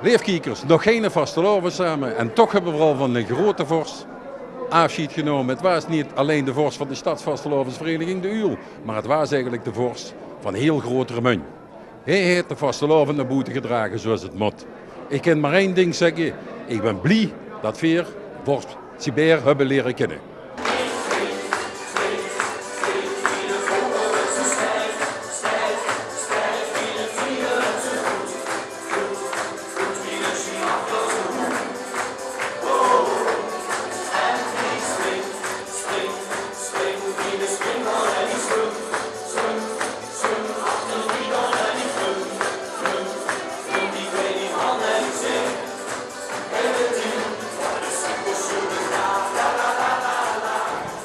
Leefkiekers, nog geen vastelovend samen en toch hebben we al van een grote vorst afscheid genomen. Het was niet alleen de vorst van de Stadsvastelovensvereniging De Uil, maar het was eigenlijk de vorst van heel grote Mun. Hij heeft de vastelovend naar buiten gedragen zoals het moet. Ik kan maar één ding zeggen, ik ben blij dat we vorst Sibert hebben leren kennen.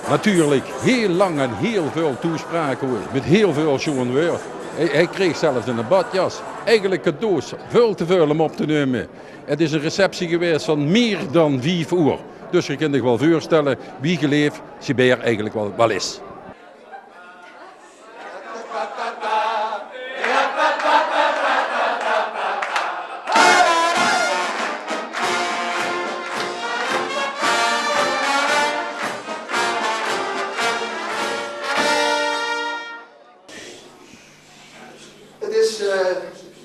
Natuurlijk heel lang en heel veel toespraken met heel veel schoon weer. Hij kreeg zelfs een badjas. Eigenlijk cadeaus, veel te veel om op te nemen. Het is een receptie geweest van meer dan 5 uur. Dus je kunt je wel voorstellen wie geleefd Sibert eigenlijk wel is. Het is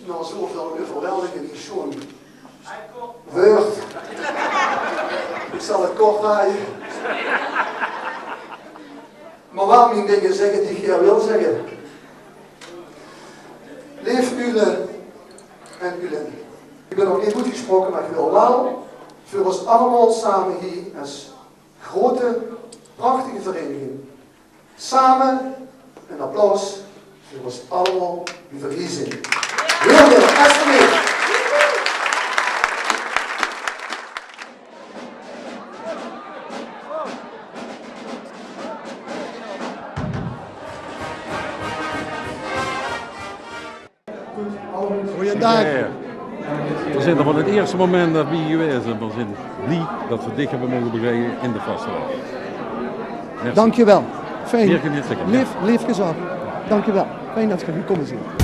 nou zoveel overweldigend zo'n woord. Ik zal het kort draaien. Maar waarom ik dingen zeggen die ik hier wil zeggen? Leef Ulen en Ulen. Ik ben nog niet goed gesproken, maar ik wil wel voor ons allemaal samen hier als grote, prachtige vereniging. Samen een applaus voor ons allemaal die verkiezing. Heel veel, alsjeblieft. Goeiedag. We zijn er van het eerste moment dat we hier geweest zijn. We zijn blij dat we dit hebben mogen begrijpen in de vastelovend. Dankjewel. Fijn. Meer kan niet zeggen. Leef gezag. Dankjewel. Fijn dat je gekomen bent.